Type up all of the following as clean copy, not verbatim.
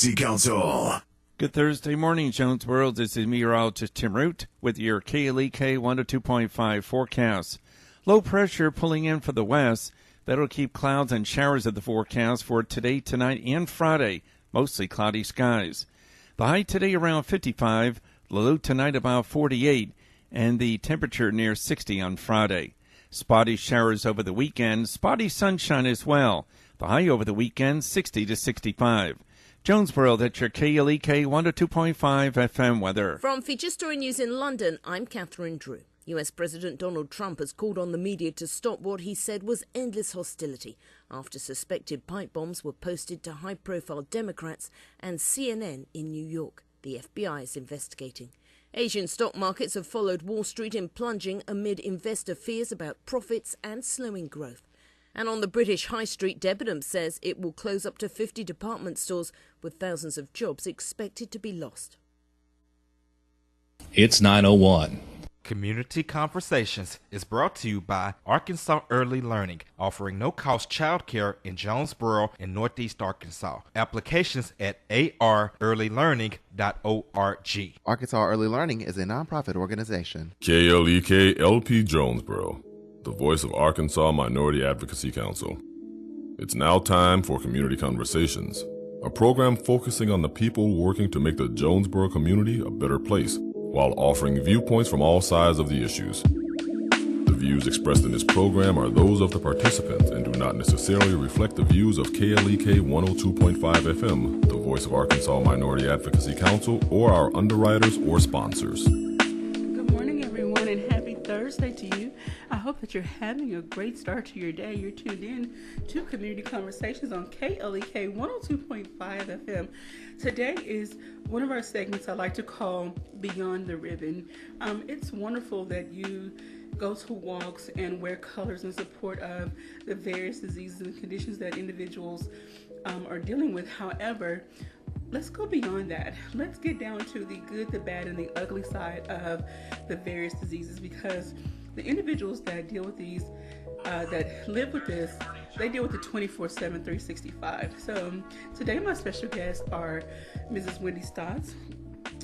Advocacy Council. Good Thursday morning, Jonesboro. This is meteorologist Tim Root with your KLEK 102.5 forecast. Low pressure pulling in for the west. That'll keep clouds and showers at the forecast for today, tonight, and Friday. Mostly cloudy skies. The high today around 55, the low tonight about 48, and the temperature near 60 on Friday. Spotty showers over the weekend, spotty sunshine as well. The high over the weekend, 60 to 65. Jonesboro, that's your KLEK 102.5 FM weather. From Feature Story News in London, I'm Catherine Drew. US President Donald Trump has called on the media to stop what he said was endless hostility after suspected pipe bombs were posted to high-profile Democrats and CNN in New York. The FBI is investigating. Asian stock markets have followed Wall Street in plunging amid investor fears about profits and slowing growth. And on the British High Street, Debenhams says it will close up to 50 department stores with thousands of jobs expected to be lost. It's 9:01. Community Conversations is brought to you by Arkansas Early Learning, offering no-cost childcare in Jonesboro and Northeast Arkansas. Applications at arearlylearning.org. Arkansas Early Learning is a nonprofit organization. KLEK LP Jonesboro, the voice of Arkansas Minority Advocacy Council. It's now time for Community Conversations, a program focusing on the people working to make the Jonesboro community a better place, while offering viewpoints from all sides of the issues. The views expressed in this program are those of the participants and do not necessarily reflect the views of KLEK 102.5 FM, the voice of Arkansas Minority Advocacy Council, or our underwriters or sponsors. Good morning, everyone, and happy Thursday to you. I hope that you're having a great start to your day. You're tuned in to Community Conversations on KLEK 102.5 FM. Today is one of our segments I like to call Beyond the Ribbon. It's wonderful that you go to walks and wear colors in support of the various diseases and conditions that individuals are dealing with. However, let's go beyond that. Let's get down to the good, the bad, and the ugly side of the various diseases, because the individuals that deal with these, that live with this, they deal with it 24/7, 365. So today my special guests are Mrs. Wendy Stotts,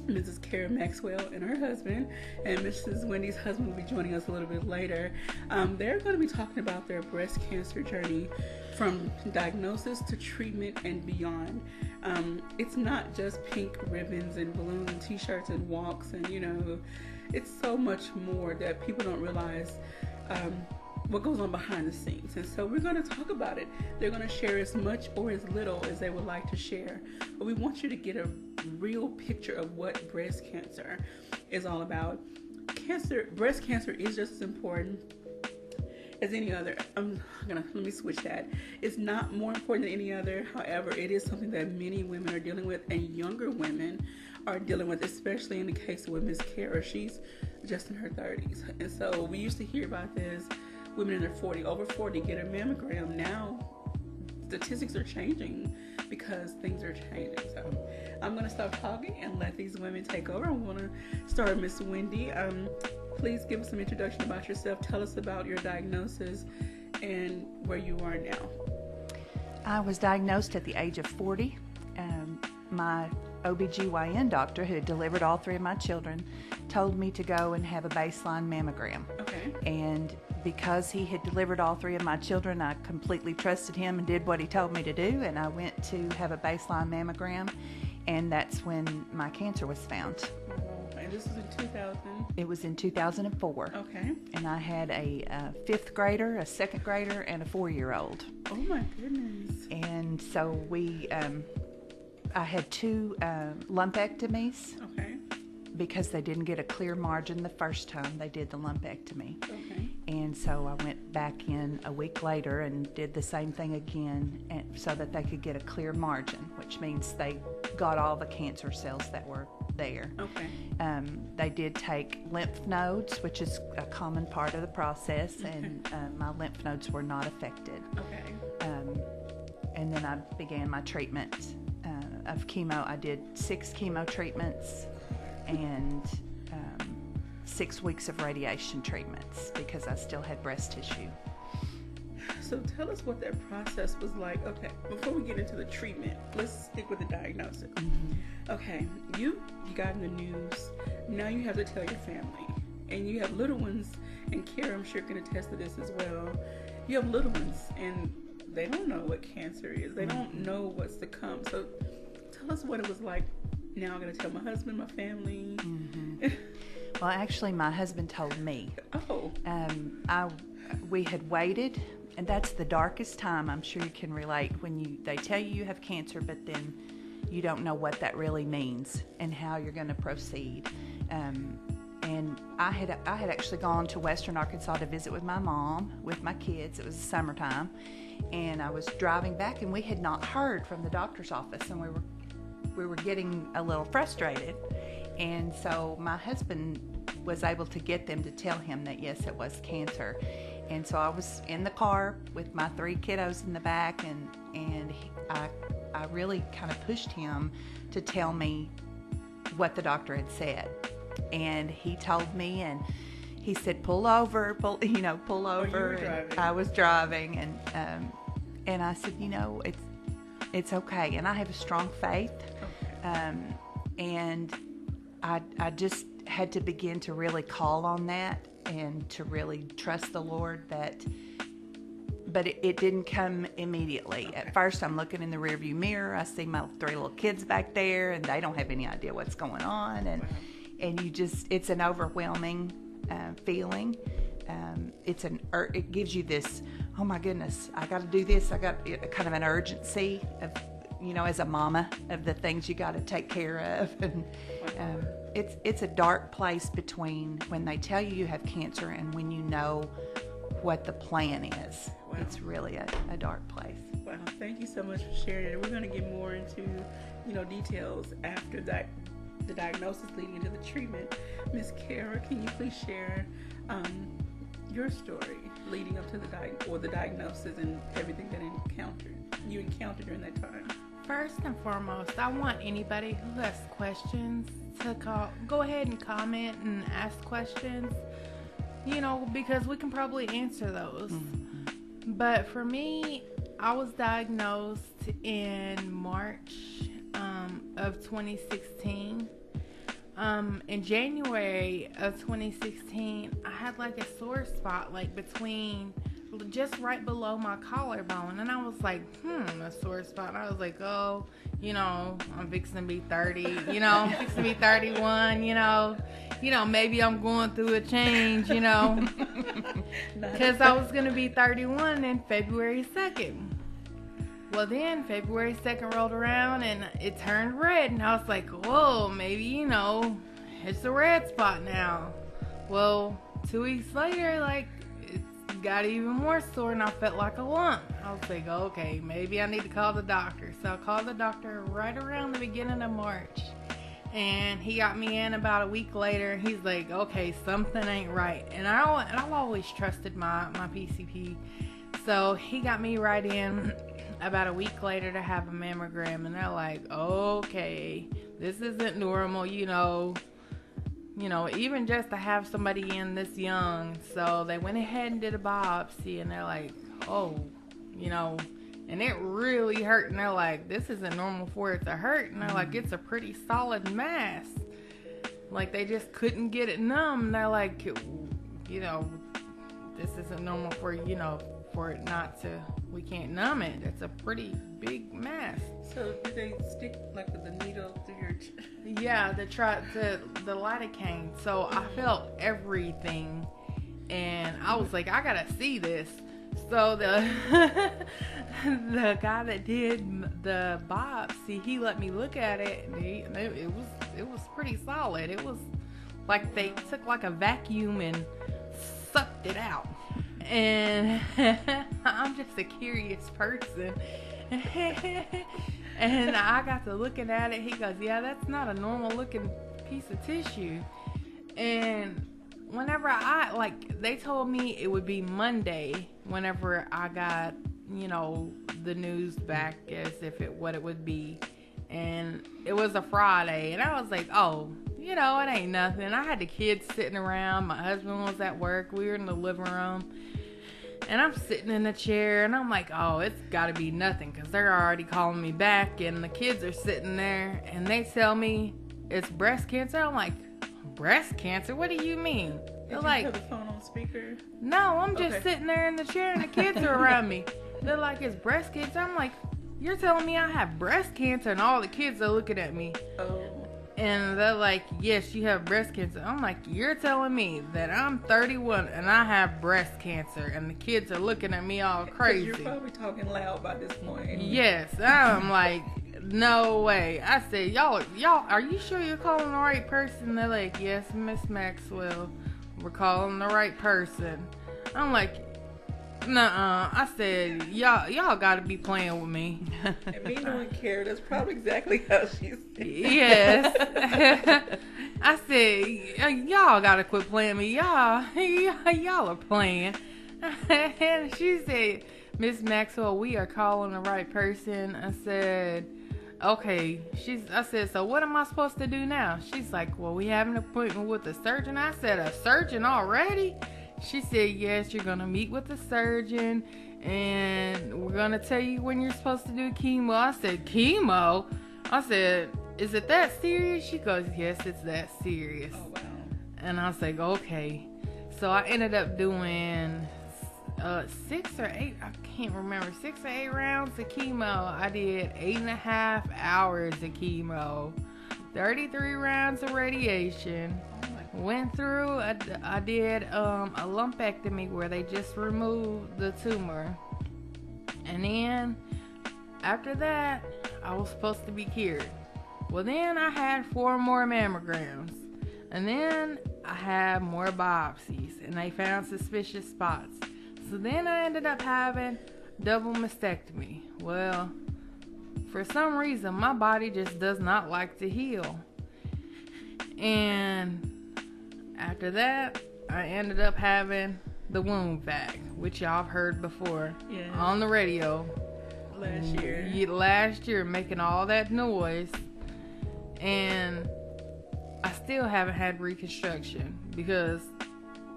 Mrs. Kara Maxwell and her husband, and Mrs. Wendy's husband will be joining us a little bit later. They're going to be talking about their breast cancer journey from diagnosis to treatment and beyond. It's not just pink ribbons and balloons and t-shirts and walks and, it's so much more that people don't realize what goes on behind the scenes. And so we're going to talk about it. They're going to share as much or as little as they would like to share. But we want you to get a real picture of what breast cancer is all about. Breast cancer is just as important as any other. Let me switch that. It's not more important than any other. However, it is something that many women are dealing with, and younger women are dealing with, especially in the case with Miss Kara. She's just in her 30s. And so we used to hear about this. Women in their over 40 get a mammogram. Now statistics are changing because things are changing. So I'm going to stop talking and let these women take over. I want to start with Miss Wendy. Please give us some introduction about yourself. Tell us about your diagnosis and where you are now. I was diagnosed at the age of 40. My OBGYN doctor, who had delivered all three of my children, told me to go and have a baseline mammogram. Okay. And because he had delivered all three of my children, I completely trusted him and did what he told me to do, and I went to have a baseline mammogram, and that's when my cancer was found. And this was in 2000? It was in 2004. Okay. And I had a fifth grader, a second grader, and a 4-year-old. Oh my goodness. And so I had 2 lumpectomies. Okay. Because they didn't get a clear margin the first time they did the lumpectomy. Okay. And so I went back in a week later and did the same thing again, so that they could get a clear margin, which means they got all the cancer cells that were there. Okay. They did take lymph nodes, which is a common part of the process, and my lymph nodes were not affected. Okay. And then I began my treatment of chemo. I did 6 chemo treatments and 6 weeks of radiation treatments because I still had breast tissue. So tell us what that process was like. Okay, before we get into the treatment, let's stick with the diagnosis. Okay, you got in the news. Now you have to tell your family. And you have little ones, and Kara, I'm sure, can attest to this as well. You have little ones, and they don't know what cancer is. They don't know what's to come. So tell us what it was like. Now I'm going to tell my husband, my family. Well, actually, my husband told me. Oh. We had waited, and that's the darkest time. I'm sure you can relate when they tell you have cancer, but then you don't know what that really means and how you're going to proceed. And I had actually gone to Western Arkansas to visit with my mom, with my kids. It was the summertime, and I was driving back, and we had not heard from the doctor's office, and we were getting a little frustrated. And so my husband was able to get them to tell him that yes, it was cancer. And so I was in the car with my 3 kiddos in the back, and I really kind of pushed him to tell me what the doctor had said. And he told me, and he said, pull over. Oh, you were And I was driving, and I said, it's okay. And I have a strong faith. Okay. And I just had to begin to really call on that and to really trust the Lord but it didn't come immediately. Okay. At first, I'm looking in the rearview mirror. I see my 3 little kids back there, and they don't have any idea what's going on. And it's an overwhelming feeling. It gives you this, oh my goodness, I got to do this. I got kind of an urgency of, as a mama, of the things you got to take care of. And it's a dark place between when they tell you have cancer and when you know what the plan is. Wow. It's really a dark place. Wow, thank you so much for sharing it. We're going to get more into, details after that, the diagnosis leading into the treatment. Miss Kara, can you please share your story leading up to the diagnosis and everything that you encountered during that time? First and foremost, I want anybody who has questions to go ahead and comment and ask questions, because we can probably answer those. But for me, I was diagnosed in March of 2016. In January of 2016, I had like a sore spot just right below my collarbone, and I was like, a sore spot. And I was like, I'm fixing to be 30, I'm fixing to be 31, maybe I'm going through a change, because I was going to be 31 in February 2nd. Well, then February 2nd rolled around and it turned red, and I was like, whoa, maybe, it's a red spot now. Well, 2 weeks later, it got even more sore, and I felt like a lump. I was like, okay, maybe I need to call the doctor. So I called the doctor right around the beginning of March, and he got me in about a week later, and he's like, okay, something ain't right. And I've always trusted my PCP. So he got me right in about a week later to have a mammogram, and they're like, okay, this isn't normal, even just to have somebody in this young. So they went ahead and did a biopsy, and they're like, and it really hurt, and they're like, this isn't normal for it to hurt, and they're like, it's a pretty solid mass. Like, they just couldn't get it numb. They're like, this isn't normal for it not to, we can't numb it. It's a pretty big mass. So did they stick with the needle through your Yeah, the lidocaine. So I felt everything, and I was like, I gotta see this. So the guy that did the biopsy, he let me look at it, and it was pretty solid. It was like they took a vacuum and sucked it out. And I'm just a curious person. And I got to looking at it. He goes, yeah, that's not a normal looking piece of tissue. And whenever they told me it would be Monday whenever I got, the news back as if what it would be. And it was a Friday. And I was like, oh, it ain't nothing. I had the kids sitting around. My husband was at work. We were in the living room. And I'm sitting in the chair, and I'm like, oh, it's got to be nothing, because they're already calling me back, and the kids are sitting there, and they tell me it's breast cancer. I'm like, breast cancer? What do you mean? They're like, have the phone on speaker? No, I'm just sitting there in the chair, and the kids are around me. They're like, it's breast cancer. I'm like, you're telling me I have breast cancer? And all the kids are looking at me. Oh. And they're like, yes, you have breast cancer. I'm like, you're telling me that I'm 31 and I have breast cancer, and the kids are looking at me all crazy. You're probably talking loud by this point. Yes. I'm like, no way. I said, y'all, are you sure you're calling the right person? They're like, yes, Miss Maxwell, we're calling the right person. I'm like, nuh-uh. I said, y'all gotta be playing with me. And me knowing Kara, that's probably exactly how she said. Yes. I said, y'all gotta quit playing me. Y'all are playing. And she said, Miss Maxwell, we are calling the right person. I said, okay. I said, so what am I supposed to do now? She's like, well, we have an appointment with a surgeon. I said, a surgeon already? She said, yes, you're going to meet with the surgeon, and we're going to tell you when you're supposed to do chemo. I said, chemo? I said, is it that serious? She goes, yes, it's that serious. Oh, wow. And I was like, okay. So I ended up doing 6 or 8, I can't remember, 6 or 8 rounds of chemo. I did 8.5 hours of chemo, 33 rounds of radiation. Went through, I did a lumpectomy where they just removed the tumor. And then, after that, I was supposed to be cured. Well, then I had 4 more mammograms. And then I had more biopsies, and they found suspicious spots. So then I ended up having double mastectomy. Well, for some reason, my body just does not like to heal. And after that, I ended up having the womb vac, which y'all have heard before on the radio. Last year, making all that noise. And I still haven't had reconstruction because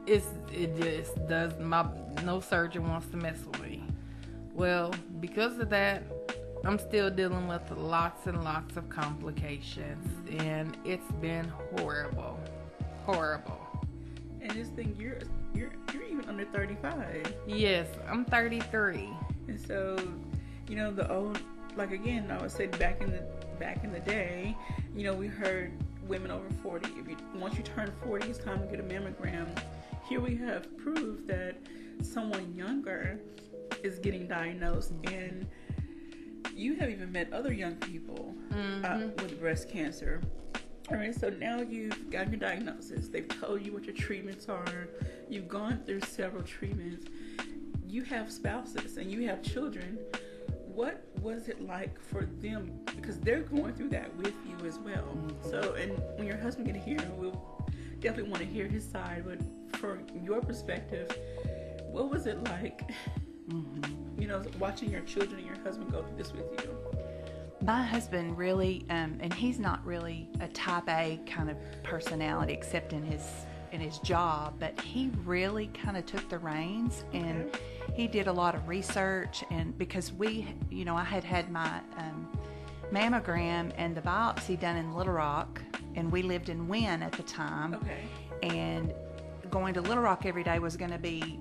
it just does, no surgeon wants to mess with me. Well, because of that, I'm still dealing with lots and lots of complications, and it's been horrible. And this thing, you're even under 35. Yes, I'm 33. And so, the old, like, again, I would say back in the day, we heard women over 40. Once you turn 40, it's time to get a mammogram. Here we have proof that someone younger is getting diagnosed, and you have even met other young people with breast cancer. All right, so now you've gotten your diagnosis. They've told you what your treatments are. You've gone through several treatments. You have spouses and you have children. What was it like for them? Because they're going through that with you as well. So, and when your husband gets here, we'll definitely want to hear his side. But from your perspective, what was it like, watching your children and your husband go through this with you? My husband really, and he's not really a type A kind of personality except in his job, but he really kind of took the reins, and he did a lot of research. And because I had my mammogram and the biopsy done in Little Rock, and we lived in Wynn at the time. Okay. And going to Little Rock every day was going to be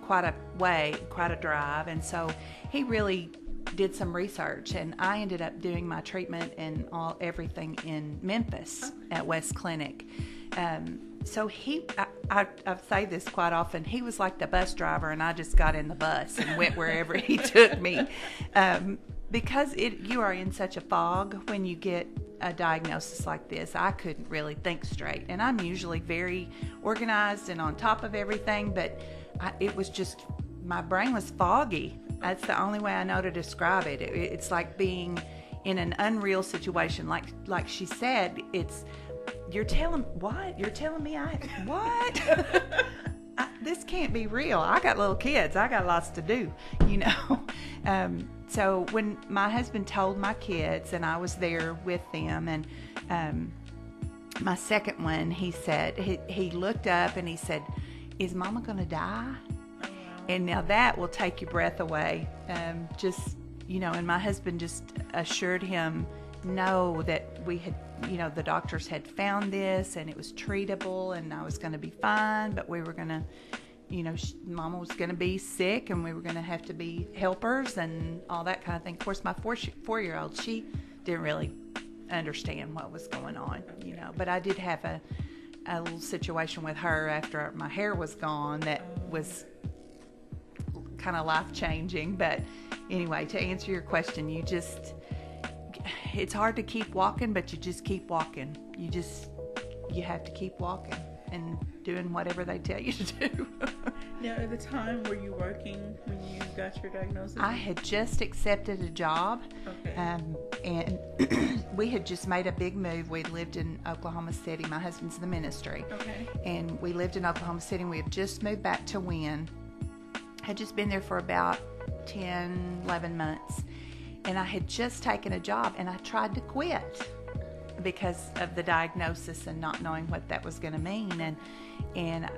quite a drive, and so he really did some research, and I ended up doing my treatment and everything in Memphis at West Clinic. So I say this quite often, he was like the bus driver, and I just got in the bus and went wherever he took me. Because you are in such a fog when you get a diagnosis like this. I couldn't really think straight, and I'm usually very organized and on top of everything, but it was just, my brain was foggy. That's the only way I know to describe it. It's like being in an unreal situation. Like she said, you're telling me what? This can't be real. I got little kids. I got lots to do, So when my husband told my kids, and I was there with them, and my second one, he said, he looked up and he said, "Is Mama gonna die?" And now that will take your breath away. And my husband just assured him, no, that we had, the doctors had found this and it was treatable and I was going to be fine, but we were going to, Mama was going to be sick and we were going to have to be helpers and all that kind of thing. Of course, my four-year-old, she didn't really understand what was going on, but I did have a little situation with her after my hair was gone that was kind of life-changing. But anyway, to answer your question, it's hard to keep walking, but you just keep walking. You have to keep walking and doing whatever they tell you to do. Now, at the time, were you working when you got your diagnosis? I had just accepted a job. Okay. And we had just made a big move. We lived in Oklahoma City. My husband's in the ministry. Okay. And we lived in Oklahoma City. We had just moved back to Wynn. Had just been there for about 10, 11 months. And I had just taken a job, and I tried to quit because of the diagnosis and not knowing what that was going to mean. And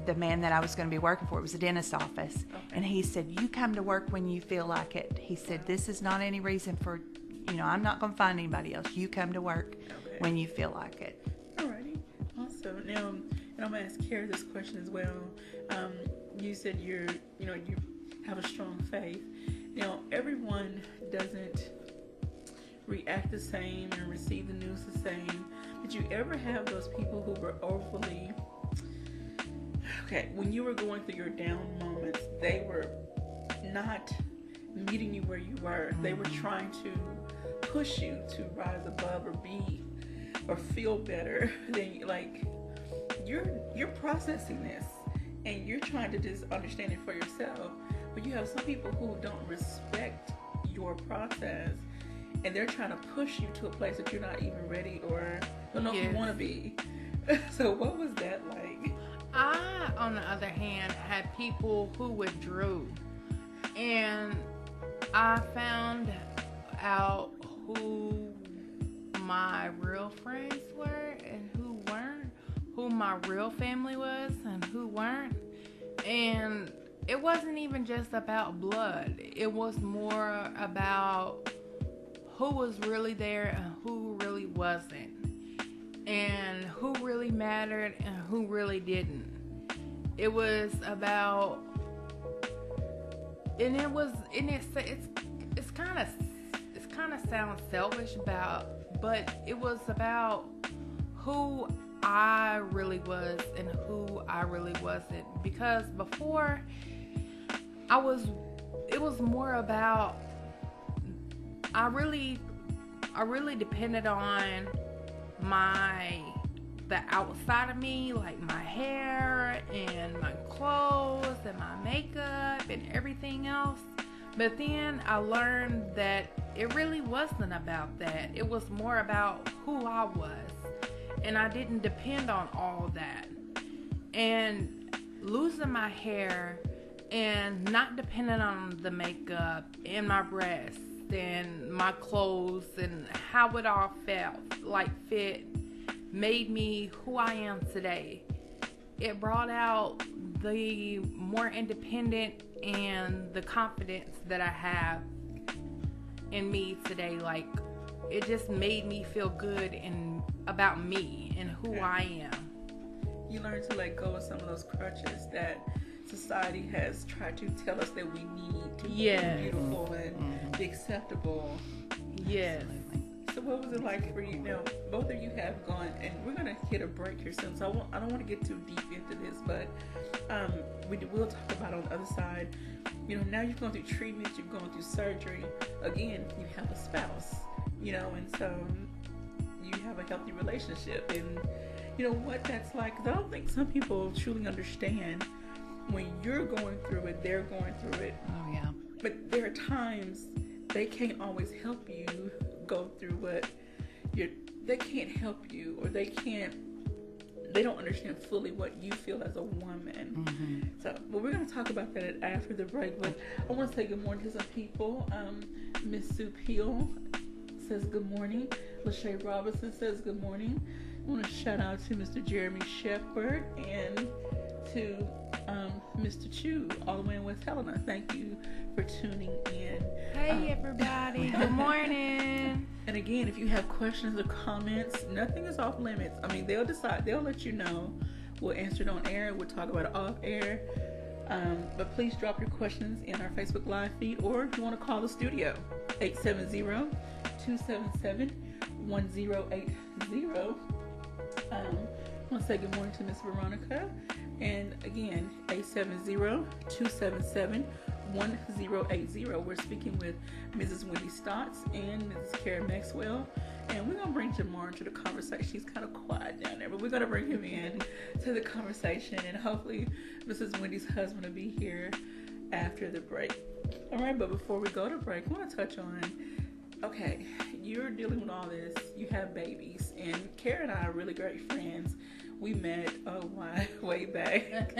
the man that I was going to be working for, it was a dentist office. Okay. And he said, you come to work when you feel like it. He said, this is not any reason for, I'm not going to find anybody else. You come to work when you feel like it. Alrighty. Awesome. Now, and I'm going to ask Kara this question as well. You said you have a strong faith. Now, everyone doesn't react the same and receive the news the same. Did you ever have those people who were overly... Okay, when you were going through your down moments, they were not meeting you where you were. They were trying to push you to rise above or be or feel better. Then, you're processing this and you're trying to just understand it for yourself. But you have some people who don't respect your process and they're trying to push you to a place that you're not even ready or don't know if you want to be. So what was that like? I, on the other hand, had people who withdrew, and I found out who my real friends were and who weren't, who my real family was and who weren't. And it wasn't even just about blood. It was more about who was really there and who really wasn't, and who really mattered and who really didn't. It was about, and it's kind of sounds selfish but it was about who I really was and who I really wasn't. Because before, it was more about, I really depended on the outside of me, like my hair and my clothes and my makeup and everything else. But then I learned that it really wasn't about that. It was more about who I was. And I didn't depend on all that. And losing my hair and not depending on the makeup and my breasts and my clothes and how it all fit made me who I am today. It brought out the more independent and the confidence that I have in me today. Like, it just made me feel good about me and who I am. You learn to let go of some of those crutches that society has tried to tell us that we need to be beautiful and be acceptable. Yes. So what was it like for you? Now, both of you have gone, and we're going to hit a break here soon, so I don't want to get too deep into this, but we'll talk about it on the other side. Now you've gone through treatment, you've gone through surgery. Again, you have a spouse, and so you have a healthy relationship. And you know what that's like? 'Cause I don't think some people truly understand when you're going through it, they're going through it. Oh, yeah. But there are times they can't always help you go through what they can't help you, or they don't understand fully what you feel as a woman. Mm-hmm. So, but we're going to talk about that after the break. But I want to say good morning to some people. Miss Sue Peel says good morning. Lachey Robinson says good morning. I want to shout out to Mr. Jeremy Shepard and to Mr. Chu, all the way in West Helena. Thank you for tuning in. Hey, everybody. Good morning. And again, if you have questions or comments, nothing is off limits. I mean, they'll decide. They'll let you know. We'll answer it on air. We'll talk about it off air. But please drop your questions in our Facebook Live feed, or if you want to call the studio, 870-277-1080. I want to say good morning to Miss Veronica. And again, 870-277-1080. We're speaking with Mrs. Wendy Stotts and Mrs. Karen Maxwell. And we're going to bring Jamar into the conversation. He's kind of quiet down there, but we're going to bring him in to the conversation. And hopefully Mrs. Wendy's husband will be here after the break. All right, but before we go to break, I want to touch on, okay, you're dealing with all this. You have babies. And Karen and I are really great friends. We met way back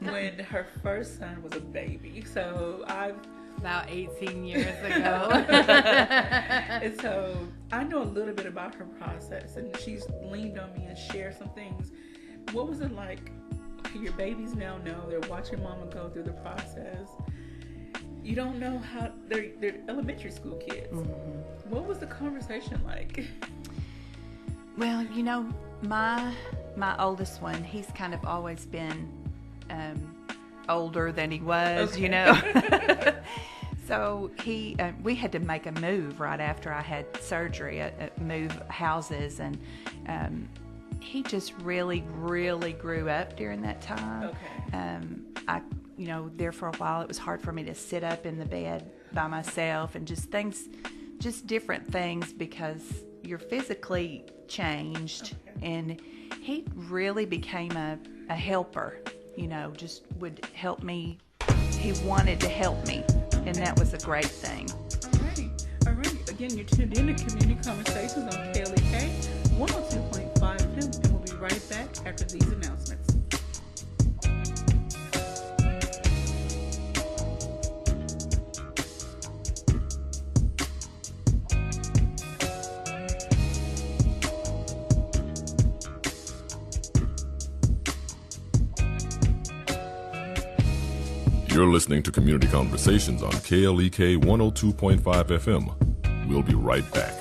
when her first son was a baby. So about 18 years ago. And so I know a little bit about her process, and she's leaned on me and shared some things. What was it like? Okay, your babies now know, they're watching mama go through the process. You don't know how, they're elementary school kids. Mm-hmm. What was the conversation like? Well, my oldest one, he's kind of always been older than he was, okay. So we had to make a move right after I had surgery, move houses, and he just really, really grew up during that time. Okay. There for a while, it was hard for me to sit up in the bed by myself, and just different things, because you're physically changed. Okay. And he really became a helper, just would help me. He wanted to help me, and that was a great thing. All right. Again, you're tuned in to Community Conversations on KLEK 102.5 FM, and we'll be right back after these announcements. You're listening to Community Conversations on KLEK 102.5 FM. We'll be right back.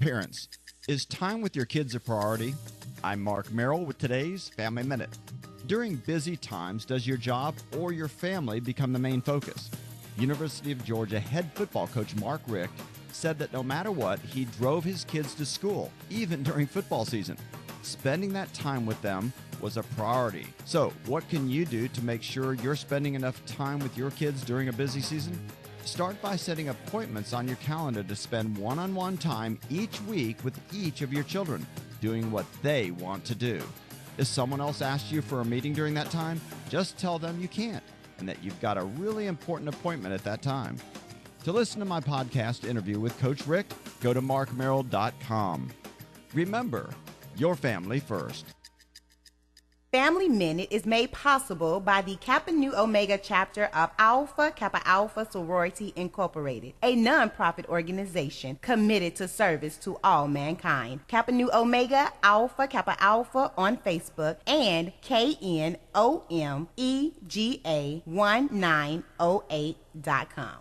Parents, is time with your kids a priority? I'm Mark Merrill with today's Family Minute. During busy times, does your job or your family become the main focus? University of Georgia head football coach Mark Richt said that no matter what, he drove his kids to school, even during football season. Spending that time with them was a priority. So, what can you do to make sure you're spending enough time with your kids during a busy season? Start by setting appointments on your calendar to spend one-on-one time each week with each of your children, doing what they want to do. If someone else asks you for a meeting during that time, just tell them you can't, and that you've got a really important appointment at that time. To listen to my podcast interview with Coach Rick, go to markmerrill.com. Remember, your family first. Family Minute is made possible by the Kappa Nu Omega chapter of Alpha Kappa Alpha Sorority Incorporated, a non-profit organization committed to service to all mankind. Kappa Nu Omega Alpha Kappa Alpha on Facebook and KNOMEGA1908.com.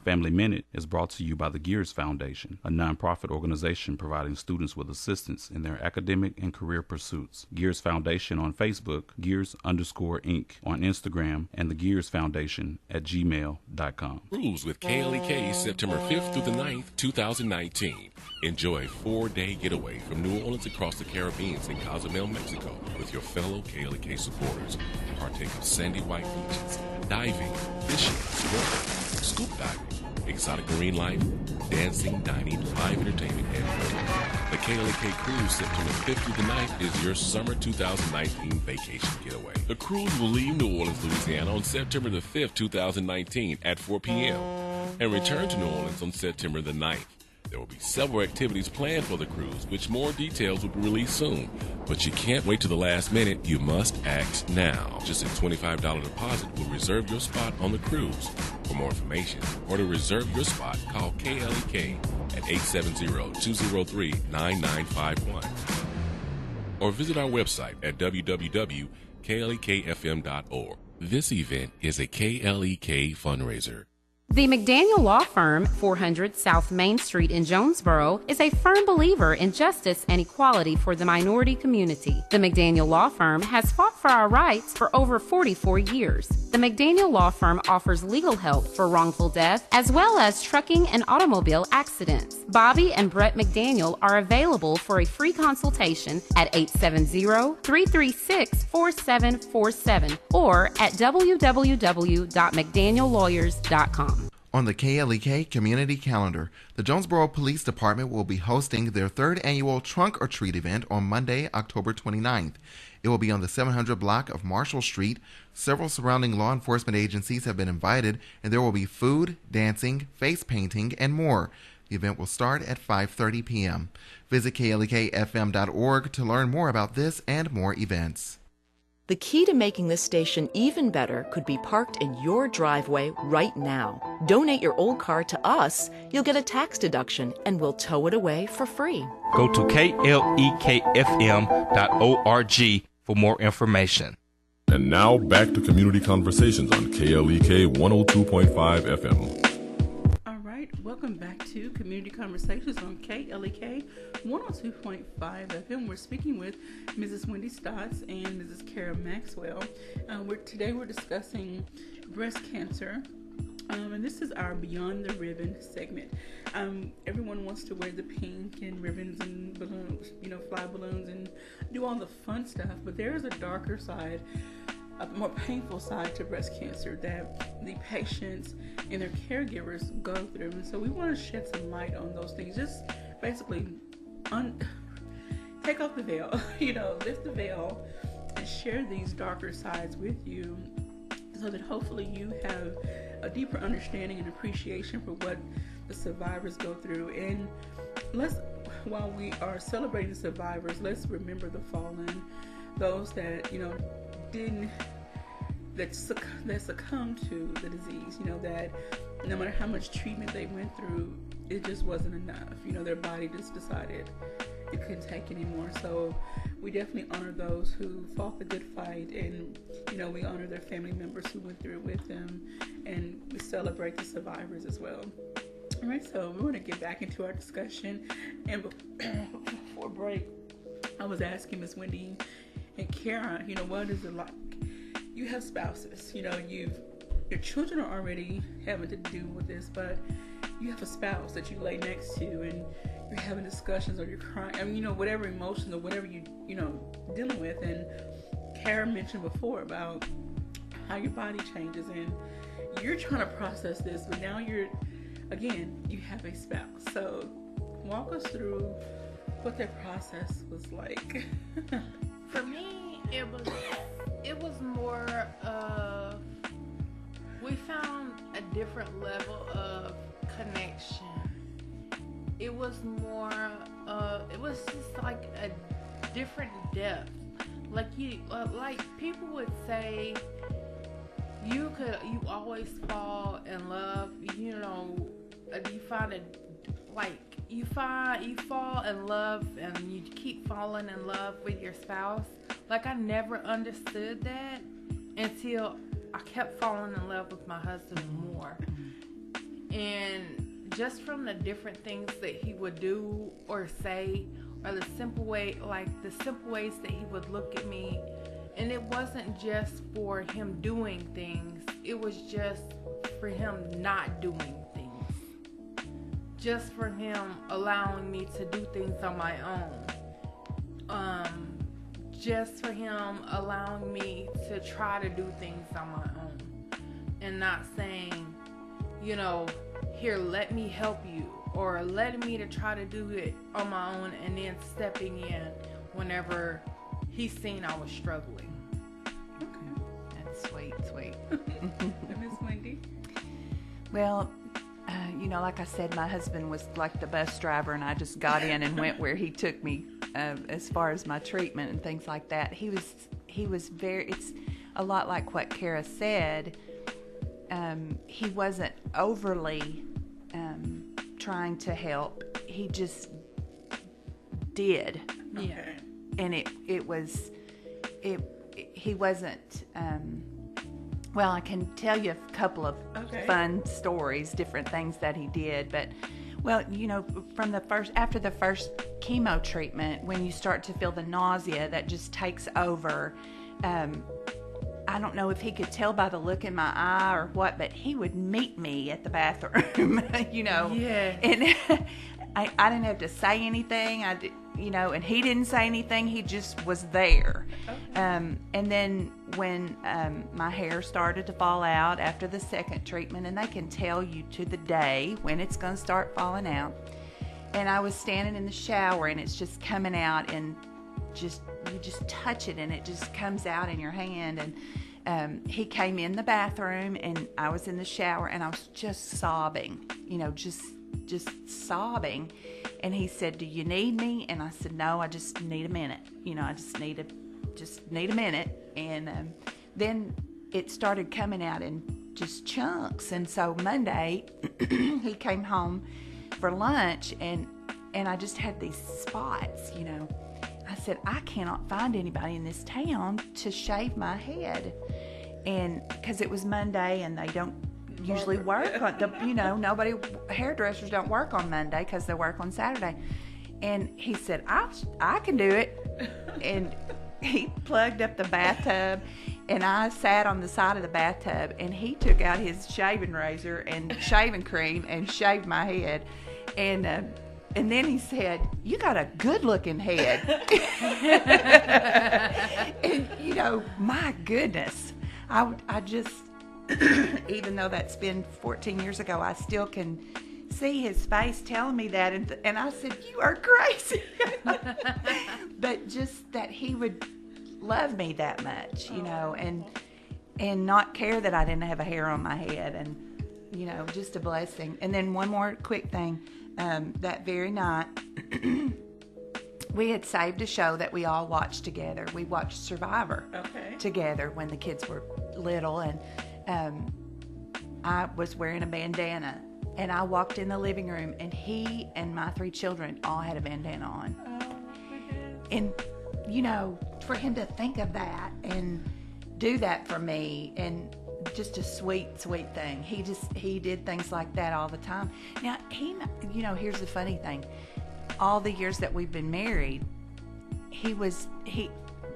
Family Minute is brought to you by the Gears Foundation, a non-profit organization providing students with assistance in their academic and career pursuits. Gears Foundation on Facebook, Gears_Inc. on Instagram, and the Gears Foundation at gmail.com. Cruise with KLEK September 5th through the 9th, 2019. Enjoy a 4-day getaway from New Orleans across the Caribbean in Cozumel, Mexico with your fellow KLEK supporters. Partake of sandy white beaches, diving, fishing, swimming, scoop diving, exotic marine life, dancing, dining, live entertainment, and fun. The KLEK Cruise September 5th through the 9th is your summer 2019 vacation getaway. The cruise will leave New Orleans, Louisiana on September the 5th, 2019 at 4 p.m. and return to New Orleans on September the 9th. There will be several activities planned for the cruise, which more details will be released soon. But you can't wait to the last minute. You must act now. Just a $25 deposit will reserve your spot on the cruise. For more information or to reserve your spot, call KLEK at 870-203-9951 or visit our website at www.klekfm.org. This event is a KLEK fundraiser. The McDaniel Law Firm, 400 South Main Street in Jonesboro, is a firm believer in justice and equality for the minority community. The McDaniel Law Firm has fought for our rights for over 44 years. The McDaniel Law Firm offers legal help for wrongful death as well as trucking and automobile accidents. Bobby and Brett McDaniel are available for a free consultation at 870-336-4747 or at www.mcdaniellawyers.com. On the KLEK Community Calendar, the Jonesboro Police Department will be hosting their third annual Trunk or Treat event on Monday, October 29th. It will be on the 700 block of Marshall Street. Several surrounding law enforcement agencies have been invited, and there will be food, dancing, face painting, and more. The event will start at 5:30 p.m. Visit klekfm.org to learn more about this and more events. The key to making this station even better could be parked in your driveway right now. Donate your old car to us, you'll get a tax deduction, and we'll tow it away for free. Go to klekfm.org for more information. And now back to Community Conversations on KLEK 102.5 FM. All right, welcome back to Community Conversations on KLEK 102.5 FM. We're speaking with Mrs. Wendy Stotts and Mrs. Kara Maxwell. Today we're discussing breast cancer. And this is our Beyond the Ribbon segment. Everyone wants to wear the pink and ribbons and balloons, fly balloons and do all the fun stuff. But there is a darker side, a more painful side to breast cancer that the patients and their caregivers go through. And so we want to shed some light on those things. Just basically take off the veil, lift the veil and share these darker sides with you so that hopefully you have a deeper understanding and appreciation for what the survivors go through. And while we are celebrating survivors, let's remember the fallen, those that, that succumbed to the disease, that no matter how much treatment they went through, it just wasn't enough. Their body just decided it couldn't take anymore. So we definitely honor those who fought the good fight, and we honor their family members who went through it with them, and we celebrate the survivors as well. All right, so we want to get back into our discussion. And before break, I was asking Miss Wendy and Kara, what is it like? You have spouses, your children are already having to deal with this, but you have a spouse that you lay next to, and you're having discussions, or you're crying, whatever emotions or whatever you dealing with. And Kara mentioned before about how your body changes, and you're trying to process this, but now you have a spouse. So walk us through what that process was like. For me, it was more of, we found a different level of connection. It was more, it was just like a different depth. Like people would say, you always fall in love, you fall in love and you keep falling in love with your spouse. Like, I never understood that until I kept falling in love with my husband more. And just from the different things that he would do or say, or the simple ways that he would look at me. And it wasn't just for him doing things, it was just for him not doing things. Just for him allowing me to do things on my own. Just for him allowing me to try to do things on my own. And not saying, here, let me help you, or letting me to try to do it on my own, and then stepping in whenever he's seen I was struggling. Okay, that's sweet. Miss Wendy? Well, like I said, my husband was like the bus driver, and I just got in and went where he took me as far as my treatment and things like that. He was very. It's a lot like what Kara said. He wasn't overly trying to help. He just did. Yeah. And he wasn't. Well, I can tell you a couple of fun stories, different things that he did. But, well, from after the first chemo treatment, when you start to feel the nausea that just takes over, I don't know if he could tell by the look in my eye or what, but he would meet me at the bathroom, Yeah. And I didn't have to say anything. And he didn't say anything. He just was there. Okay. And then when my hair started to fall out after the second treatment, and they can tell you to the day when it's going to start falling out, and I was standing in the shower, and it's just coming out, and you just touch it, and it just comes out in your hand. And he came in the bathroom, and I was in the shower, and I was just sobbing, just sobbing. And he said, "Do you need me?" And I said, "No, I just need a minute. I just need a minute." And then it started coming out in just chunks. And so Monday, he came home for lunch, and I just had these spots. I said, "I cannot find anybody in this town to shave my head," and because it was Monday, and they don't usually work on nobody, hairdressers don't work on Monday because they work on Saturday. And he said, I can do it. And he plugged up the bathtub, and I sat on the side of the bathtub, and he took out his shaving razor and shaving cream and shaved my head. And then he said, "You got a good looking head." And my goodness, I just even though that's been 14 years ago, I still can see his face telling me that. And I said, "You are crazy." But just that he would love me that much, and not care that I didn't have a hair on my head. And, just a blessing. And then one more quick thing. That very night, we had saved a show that we all watched together. We watched Survivor together when the kids were little. And I was wearing a bandana, and I walked in the living room, and he and my 3 children all had a bandana on. And for him to think of that and do that for me, and just a sweet thing. He did things like that all the time. Now here's the funny thing. All the years that we've been married, he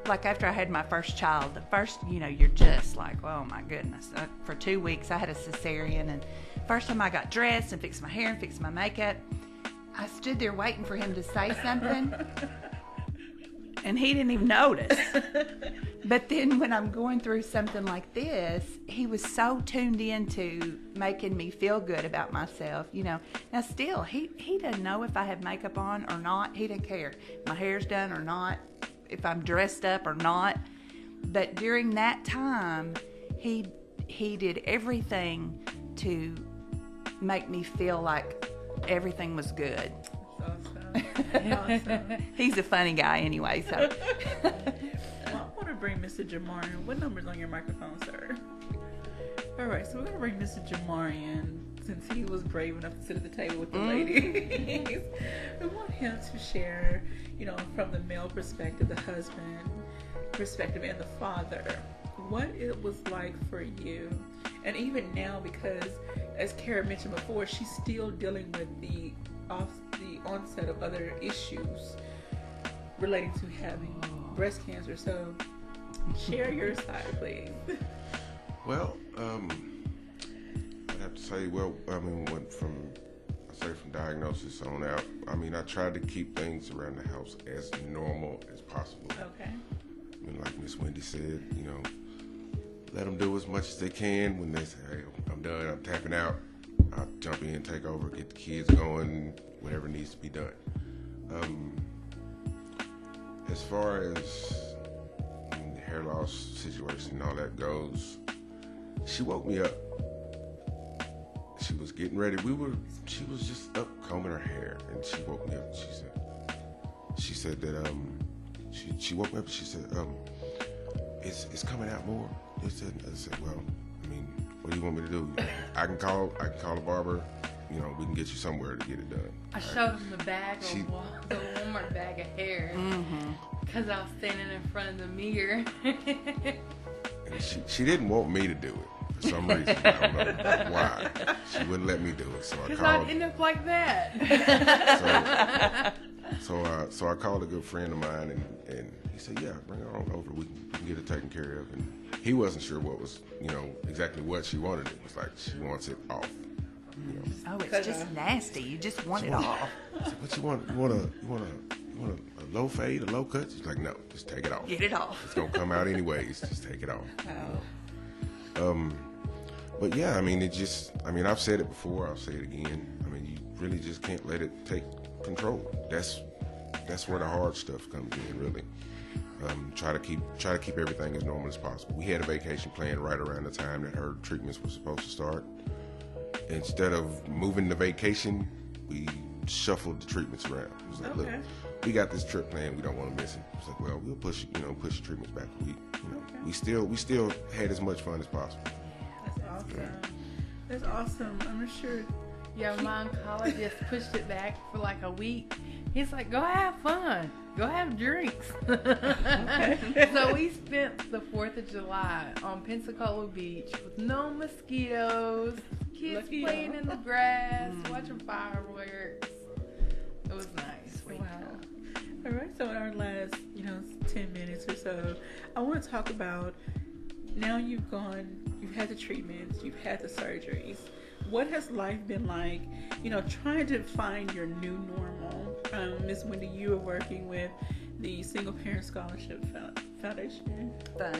like after I had my first child, the first, you're just like, oh my goodness. For 2 weeks, I had a cesarean, and first time I got dressed and fixed my hair and fixed my makeup, I stood there waiting for him to say something, and he didn't even notice. But then when I'm going through something like this, he was so tuned into making me feel good about myself, Now still, he doesn't know if I have makeup on or not. He doesn't care if my hair's done or not, if I'm dressed up or not. But during that time, he did everything to make me feel like everything was good. Awesome. He's a funny guy anyway, so. Well, I want to bring Mr. Jamarian. What number's on your microphone, sir? All right, so we're going to bring Mr. Jamarian, since he was brave enough to sit at the table with the ladies. We want him to share, from the male perspective, the husband perspective, and the father, what it was like for you. And even now, because as Kara mentioned before, she's still dealing with the onset of other issues relating to having breast cancer. So share your side, please. Well, I'd have to say, went from diagnosis on out, I tried to keep things around the house as normal as possible. Okay. Like Miss Wendy said, let them do as much as they can. When they say, "Hey, I'm done, I'm tapping out," I'll jump in, take over, get the kids going, whatever needs to be done. As far as the hair loss situation and all that goes, she woke me up she was getting ready. She was just up combing her hair, and she woke me up. She said that she woke me up and she said it's coming out more. I said, well, I mean, what do you want me to do? I can call a barber. You know, we can get you somewhere to get it done. I showed him the bag of the Walmart bag of hair because I was standing in front of the mirror. And she didn't want me to do it for some reason. I don't know why. She wouldn't let me do it. So I called. Because called. I'd end up like that. So I called a good friend of mine, and he said, "Yeah, bring her on over. We can get it taken care of." And he wasn't sure what was, exactly what she wanted. It was like she wants it off. Oh, it's just nasty. You just want it off. I said, what you want? You want a low fade, a low cut? She's like, no, just take it off. Get it off. It's gonna come out anyways. Just take it off. Oh. But yeah, I mean, I've said it before. I'll say it again. I mean, you really just can't let it take control. That's where the hard stuff comes in, really. Try to keep everything as normal as possible. We had a vacation planned right around the time that her treatments were supposed to start. Instead of moving the vacation, we shuffled the treatments around. It was like, look, we got this trip planned. We don't want to miss it. It's like, well, we'll push the treatments back a week. We still had as much fun as possible. That's awesome. That's awesome. I'm sure. Yeah, my oncologist pushed it back for like a week. He's like, go have fun. Go have drinks. So we spent the 4th of July on Pensacola Beach with no mosquitoes, kids playing in the grass, watching fireworks. It was nice. Wow. All right, so in our last, 10 minutes or so, I want to talk about, now you've had the treatments, you've had the surgeries. What has life been like, trying to find your new normal? Ms. Wendy, you are working with the Single Parent Scholarship Foundation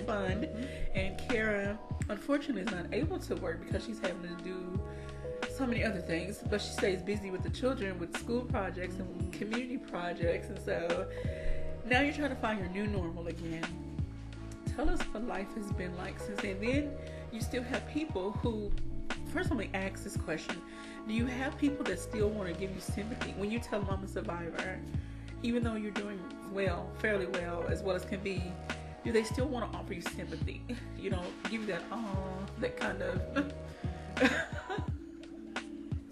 Fund. And Kara, unfortunately, is not able to work because she's having to do so many other things, but she stays busy with the children, with school projects and community projects. And so now you're trying to find your new normal again. Tell us what life has been like since then. Then you still have people who, first let me ask this question. Do you have people that still want to give you sympathy when you tell them I'm a survivor, even though you're doing well, fairly well as can be? Do they still want to offer you sympathy? Give you that, that kind of.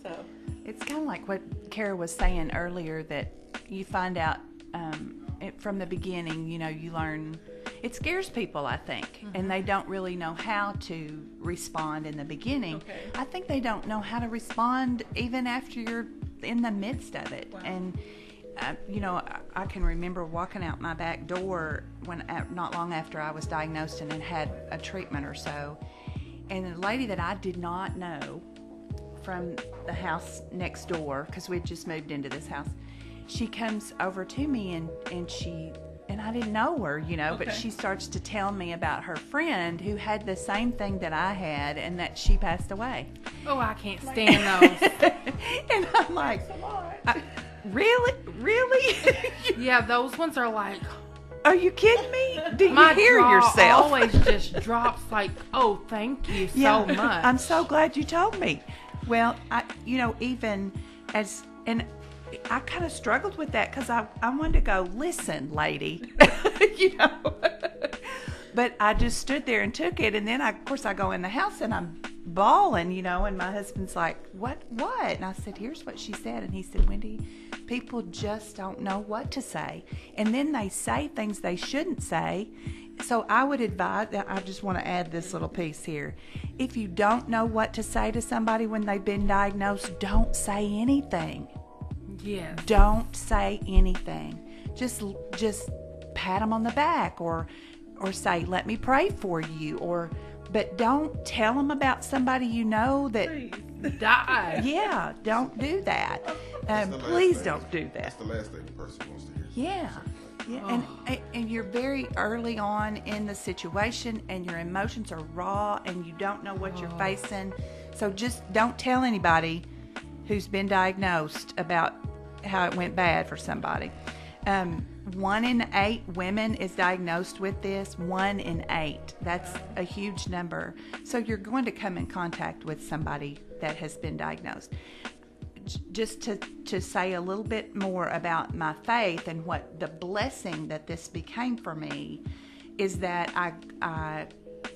So it's kind of like what Kara was saying earlier, that you find out from the beginning, you learn. It scares people, I think, and they don't really know how to respond in the beginning. Okay. I think they don't know how to respond even after you're in the midst of it. Wow. And, I can remember walking out my back door not long after I was diagnosed and had a treatment or so, and a lady that I did not know from the house next door, because we'd just moved into this house, she comes over to me and I didn't know her, but she starts to tell me about her friend who had the same thing that I had and that she passed away. Oh, I can't stand those. And I'm like, really? Yeah, those ones are like, are you kidding me? Do you my hear jaw yourself? Always just drops like, oh, thank you so much. I'm so glad you told me. Well, even as, and I kind of struggled with that because I wanted to go, listen, lady, but I just stood there and took it. And then I go in the house and I'm bawling, and my husband's like, what? And I said, here's what she said. And he said, Wendy, people just don't know what to say. And then they say things they shouldn't say. So I would advise, I just want to add this little piece here. If you don't know what to say to somebody when they've been diagnosed, don't say anything. Yes. Don't say anything. Just pat them on the back or say, let me pray for you, but don't tell them about somebody that died. Yeah, don't do that. Please don't do that. That's the last thing the person wants to hear. Yeah. Yeah, and you're very early on in the situation, and your emotions are raw, and you don't know what you're facing. So just don't tell anybody who's been diagnosed about how it went bad for somebody. 1 in 8 women is diagnosed with this. 1 in 8. That's a huge number. So you're going to come in contact with somebody that has been diagnosed. Just to say a little bit more about my faith and what the blessing that this became for me is that I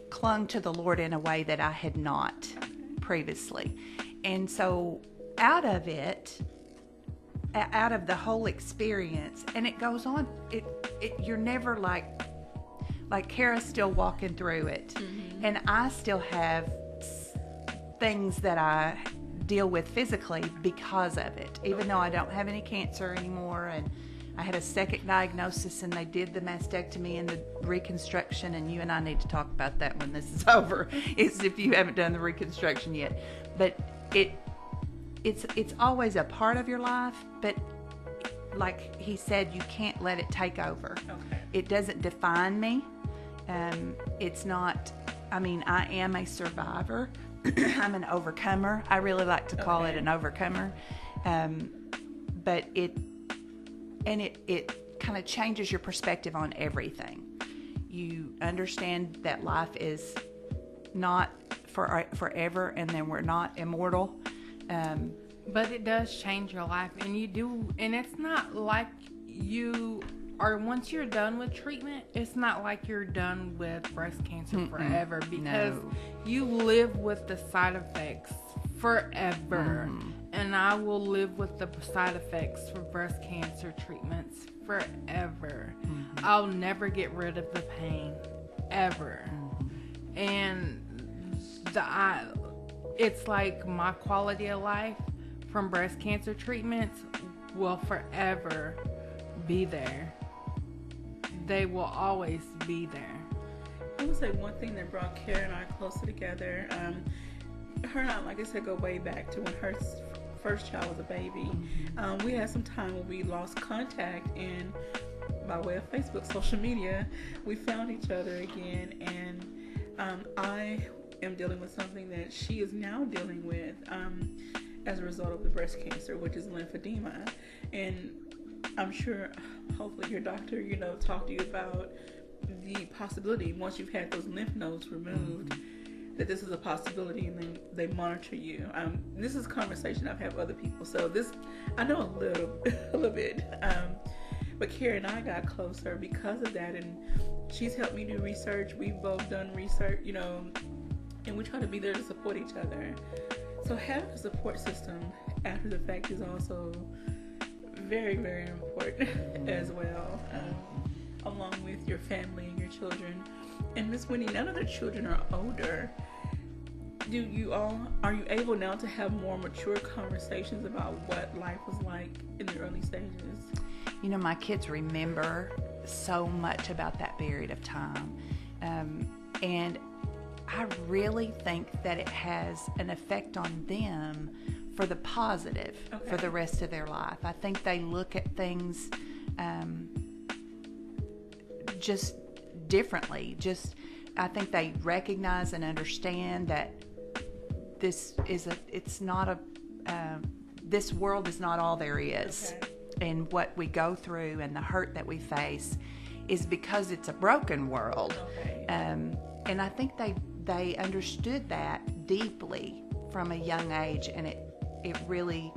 clung to the Lord in a way that I had not previously. And so out of it, out of the whole experience, and it goes on, you're never like Kara's still walking through it, and I still have things that I deal with physically because of it, even though I don't have any cancer anymore, and I had a second diagnosis and they did the mastectomy and the reconstruction, and you and I need to talk about that when this is over, is if you haven't done the reconstruction yet. But it's always a part of your life, but like he said, you can't let it take over. Okay. It doesn't define me. It's not, I mean, I am a survivor. I'm an overcomer. I really like to call it an overcomer. But it kind of changes your perspective on everything. You understand that life is not forever, and then we're not immortal. But it does change your life, and it's not like once you're done with treatment, it's not like you're done with breast cancer forever, because you live with the side effects forever. And I will live with the side effects for breast cancer treatments forever. I'll never get rid of the pain, ever. And it's like my quality of life from breast cancer treatments will forever be there. They will always be there. I would say one thing that brought Kara and I closer together, her and I, like I said, go way back to when her first child was a baby. We had some time where we lost contact, and by way of Facebook, social media, we found each other again, and I am dealing with something that she is now dealing with as a result of the breast cancer, which is lymphedema. And I'm sure, hopefully your doctor, talked to you about the possibility, once you've had those lymph nodes removed, that this is a possibility, and then they monitor you. This is a conversation I've had with other people, so this, I know a little bit. But Kara and I got closer because of that, and she's helped me do research. We've both done research, and we try to be there to support each other. So having a support system after the fact is also very, very important as well, along with your family and your children. And Miss Wendy, none of the children are older. Are you able now to have more mature conversations about what life was like in the early stages? My kids remember so much about that period of time. And I really think that it has an effect on them for the positive for the rest of their life. I think they look at things just differently. I think they recognize and understand that this world is not all there is. And what we go through and the hurt that we face is because it's a broken world. And I think they understood that deeply from a young age, and it really,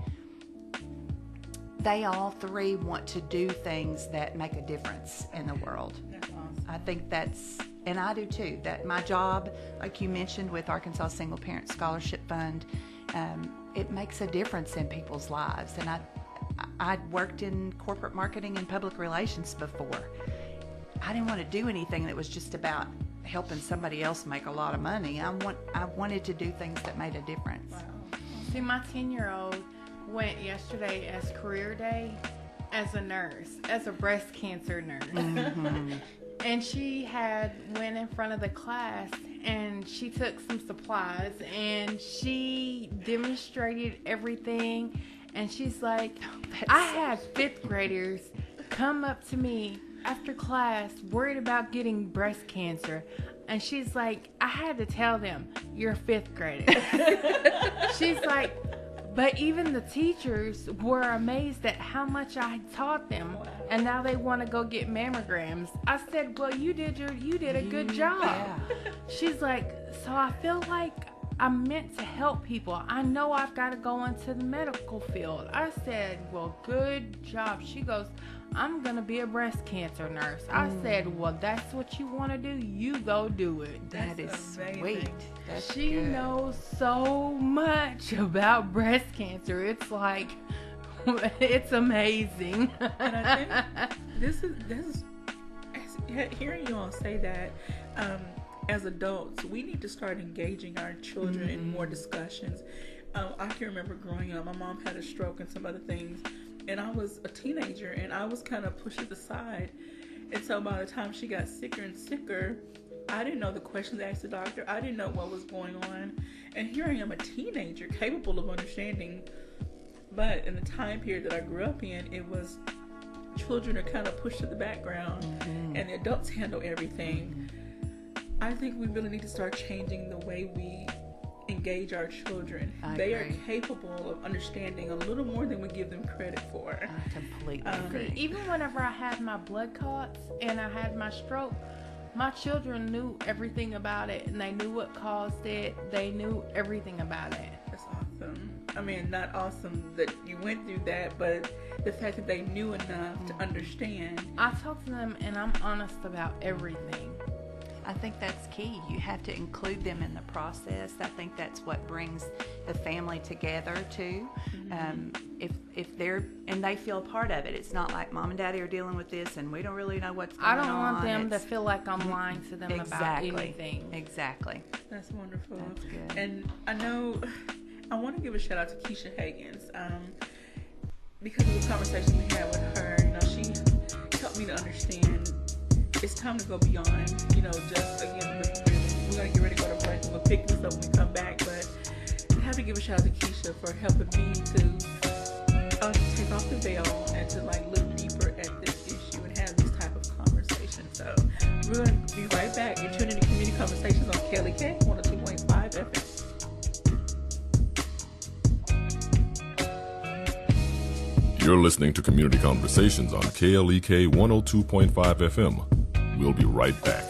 they all three want to do things that make a difference in the world. That's awesome. I think and I do too, that my job, like you mentioned with Arkansas Single Parent Scholarship Fund, it makes a difference in people's lives. And I'd worked in corporate marketing and public relations before. I didn't want to do anything that was just about helping somebody else make a lot of money. I wanted to do things that made a difference. Wow. See, my 10-year-old went yesterday as career day as a nurse, as a breast cancer nurse. And she went in front of the class, and she took some supplies, and she demonstrated everything. And she's like, I had 5th graders come up to me after class worried about getting breast cancer. And she's like, I had to tell them, you're 5th graders. She's like, but even the teachers were amazed at how much I taught them and now they want to go get mammograms. I said, well, you did a good job. Yeah. She's like, so I feel like I'm meant to help people. I know I've got to go into the medical field. I said, well, good job. She goes, I'm going to be a breast cancer nurse. I said, well, that's what you want to do. You go do it. That is sweet. That's she good. knows so much about breast cancer. It's like, it's amazing. And I think this is hearing you all say that, as adults, we need to start engaging our children in more discussions. I can remember growing up, my mom had a stroke and some other things, and I was a teenager, and I was kind of pushed to the side. And so by the time she got sicker and sicker, I didn't know the questions to ask the doctor. I didn't know what was going on. And here I am, a teenager, capable of understanding. But in the time period that I grew up in, it was children are kind of pushed to the background, and the adults handle everything. I think we really need to start changing the way we engage our children. They are capable of understanding a little more than we give them credit for. I completely agree. Even whenever I had my blood clots and I had my stroke, my children knew everything about it, and they knew what caused it. They knew everything about it. That's awesome. I mean, not awesome that you went through that, but the fact that they knew enough to understand. I talk to them, and I'm honest about everything. I think that's key. You have to include them in the process. I think that's what brings the family together too. If they're and they feel part of it, it's not like mom and daddy are dealing with this and we don't really know what's going on. I don't want them to feel like I'm lying to them about anything. Exactly. That's wonderful. That's good. And I know I want to give a shout out to Keisha Higgins because of the conversation we had with her. You know, she helped me to understand. It's time to go beyond, just again, we're going to get ready to go to break and we'll pick this up when we come back. But I have to give a shout out to Keisha for helping me to take off the veil and to look deeper at this issue and have these type of conversations. So we're going to be right back. You're tuning in to Community Conversations on KLEK 102.5 FM. You're listening to Community Conversations on KLEK 102.5 FM. We'll be right back.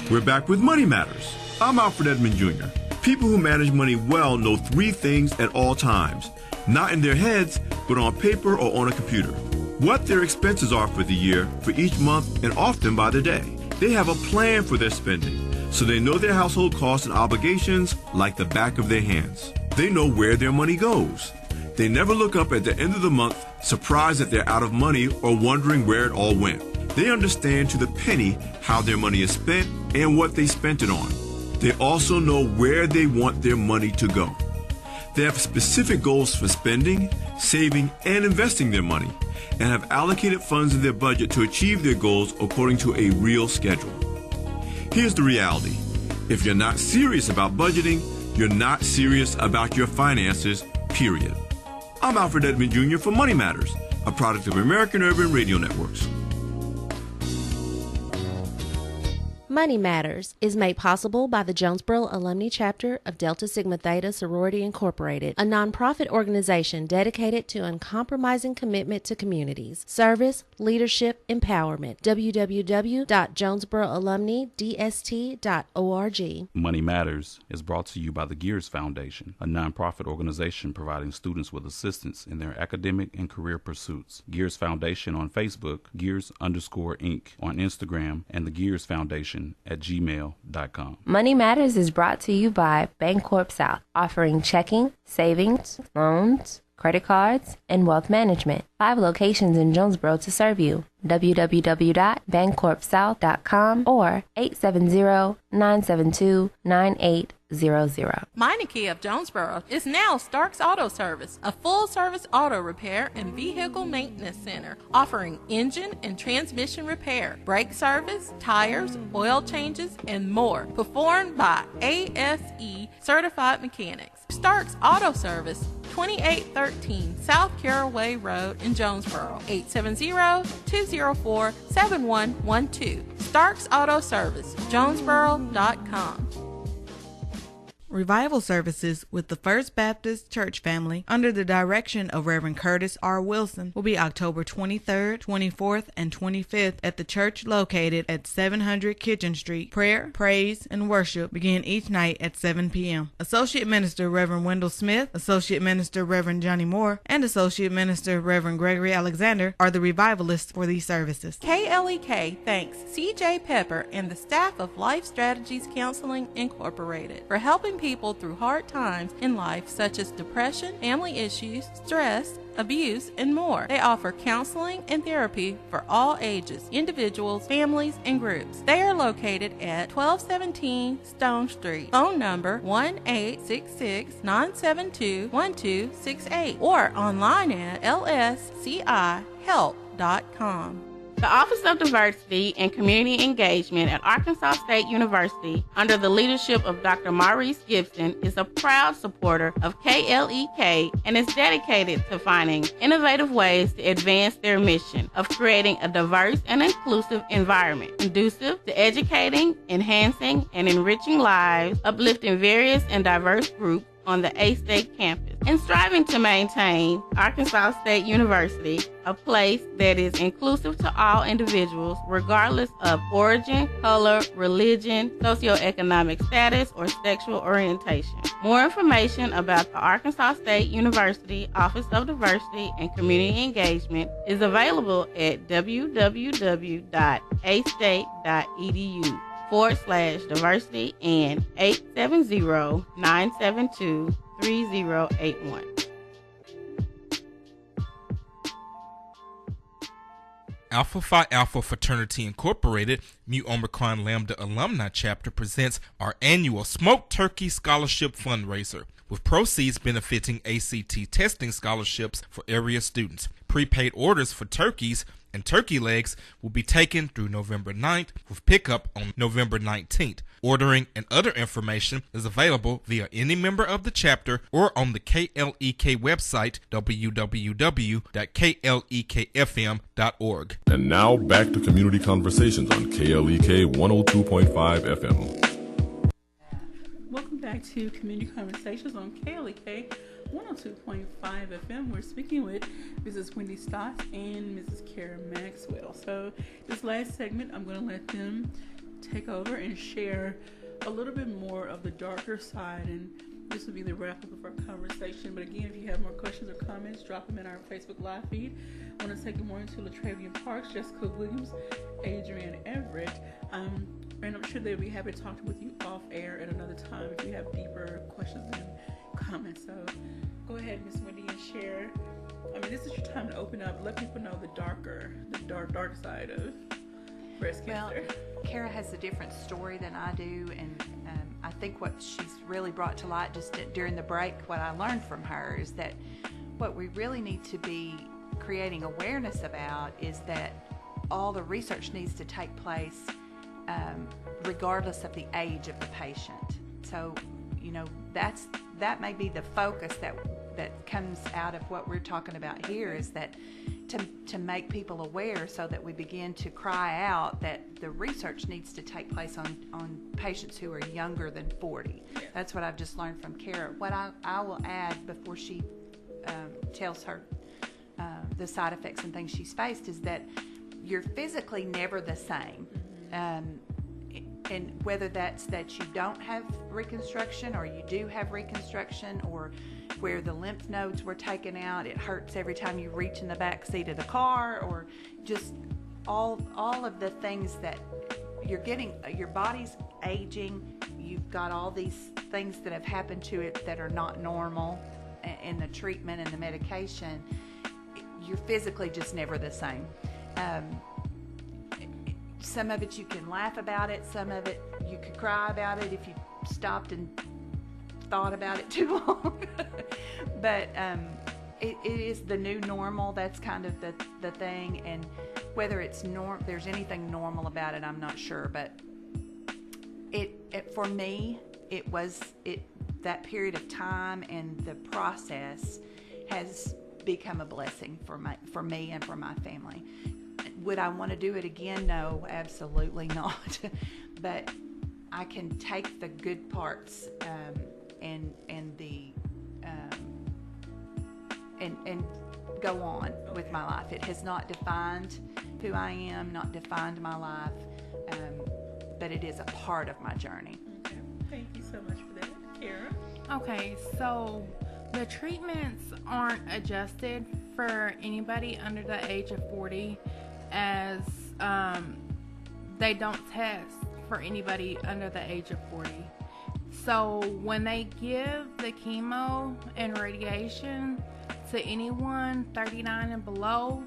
We're back with Money Matters. I'm Alfred Edmond Jr. People who manage money well know three things at all times, not in their heads, but on paper or on a computer. What their expenses are for the year, for each month, and often by the day. They have a plan for their spending, so they know their household costs and obligations like the back of their hands. They know where their money goes. They never look up at the end of the month surprised that they're out of money or wondering where it all went. They understand to the penny how their money is spent and what they spent it on. They also know where they want their money to go. They have specific goals for spending, saving, and investing their money, and have allocated funds in their budget to achieve their goals according to a real schedule. Here's the reality. If you're not serious about budgeting, you're not serious about your finances, period. I'm Alfred Edmond Jr. for Money Matters, a product of American Urban Radio Networks. Money Matters is made possible by the Jonesboro Alumni Chapter of Delta Sigma Theta Sorority Incorporated, a nonprofit organization dedicated to uncompromising commitment to communities, service, leadership, empowerment. www.jonesboroalumnidst.org. Money Matters is brought to you by the Gears Foundation, a nonprofit organization providing students with assistance in their academic and career pursuits. Gears Foundation on Facebook, Gears_Inc. on Instagram, and the Gears Foundation at gmail.com. Money Matters is brought to you by Bancorp South, offering checking, savings, loans, credit cards, and wealth management. 5 locations in Jonesboro to serve you. www.bancorpsouth.com or 870-972-9800. Meineke of Jonesboro is now Starks Auto Service, a full-service auto repair and vehicle maintenance center, offering engine and transmission repair, brake service, tires, oil changes, and more, performed by ASE certified mechanics. Starks Auto Service, 2813 South Caraway Road in Jonesboro, 870-204-7112. Starks Auto Service, Jonesboro.com. Revival services with the First Baptist Church family under the direction of Reverend Curtis R. Wilson will be October 23rd, 24th, and 25th at the church located at 700 Kitchen Street. Prayer, praise, and worship begin each night at 7 p.m. Associate Minister Reverend Wendell Smith, Associate Minister Reverend Johnny Moore, and Associate Minister Reverend Gregory Alexander are the revivalists for these services. KLEK thanks CJ Pepper and the staff of Life Strategies Counseling Incorporated for helping people through hard times in life such as depression, family issues, stress, abuse, and more. They offer counseling and therapy for all ages, individuals, families, and groups. They are located at 1217 Stone Street. Phone number 1-866-972-1268 or online at lscihelp.com. The Office of Diversity and Community Engagement at Arkansas State University, under the leadership of Dr. Maurice Gibson, is a proud supporter of KLEK and is dedicated to finding innovative ways to advance their mission of creating a diverse and inclusive environment, conducive to educating, enhancing, and enriching lives, uplifting various and diverse groups on the A-State campus, and striving to maintain Arkansas State University a place that is inclusive to all individuals regardless of origin, color, religion, socioeconomic status, or sexual orientation. More information about the Arkansas State University Office of Diversity and Community Engagement is available at www.astate.edu/diversity and 870-972-3081. Alpha Phi Alpha Fraternity Incorporated, Mu Omicron Lambda Alumni Chapter presents our annual Smoked Turkey Scholarship Fundraiser, with proceeds benefiting ACT testing scholarships for area students. Prepaid orders for turkeys and turkey legs will be taken through November 9th, with pickup on November 19th. Ordering and other information is available via any member of the chapter or on the KLEK website, www.klekfm.org. And now back to Community Conversations on KLEK 102.5 FM. Welcome back to Community Conversations on KLEK 102.5 FM. We're speaking with Mrs. Wendy Stotts and Mrs. Kara Maxwell. So this last segment, I'm going to let them take over and share a little bit more of the darker side, and this will be the wrap up of our conversation. But again, if you have more questions or comments, drop them in our Facebook live feed. I want to say good morning to Latravian Parks, Jessica Williams, Adrian Everett, and I'm sure they'll be happy to talk with you off air at another time if you have deeper questions and comments. So go ahead, Miss Wendy, and share. I mean, this is your time to open up. Let people know the dark side of breast cancer. Well, Kara has a different story than I do, and I think what she's really brought to light just during the break, what I learned from her is that what we really need to be creating awareness about is that all the research needs to take place regardless of the age of the patient. So, you know, that may be the focus that comes out of what we're talking about here, is that to make people aware so that we begin to cry out that the research needs to take place on patients who are younger than 40. That's what I've just learned from Kara. What I will add before she tells her the side effects and things she's faced is that you're physically never the same. And whether that's that you don't have reconstruction or you do have reconstruction, or where the lymph nodes were taken out, it hurts every time you reach in the back seat of the car, or just all of the things that you're getting, your body's aging, you've got all these things that have happened to it that are not normal in the treatment and the medication. You're physically just never the same. Some of it you can laugh about it, some of it you could cry about it if you stopped and thought about it too long. But it is the new normal. That's kind of the thing, and whether there's anything normal about it, I'm not sure. But it for me, that period of time and the process has become a blessing for me and for my family. Would I want to do it again? No, absolutely not. But I can take the good parts and the and go on with my life. It has not defined who I am, not defined my life, but it is a part of my journey. Okay. Thank you so much for that, Kara. Okay, so the treatments aren't adjusted for anybody under the age of 40, as they don't test for anybody under the age of 40. So when they give the chemo and radiation to anyone 39 and below,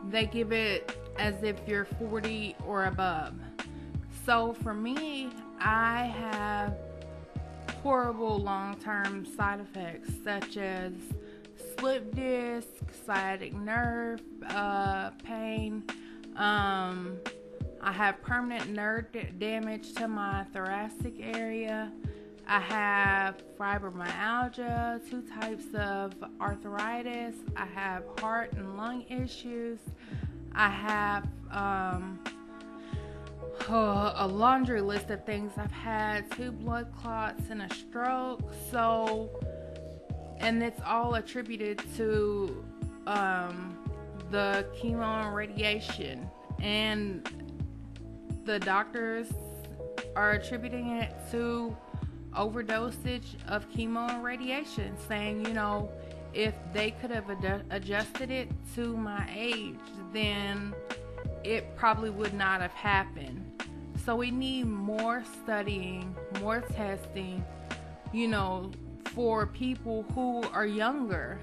they give it as if you're 40 or above. So for me, I have horrible long-term side effects such as slip disc, sciatic nerve pain. I have permanent nerve damage to my thoracic area. I have fibromyalgia, 2 types of arthritis. I have heart and lung issues. I have a laundry list of things. I've had 2 blood clots and a stroke. So, and it's all attributed to the chemo and radiation. And the doctors are attributing it to overdosage of chemo and radiation, saying, you know, if they could have adjusted it to my age, then it probably would not have happened. So we need more studying, more testing, you know, for people who are younger,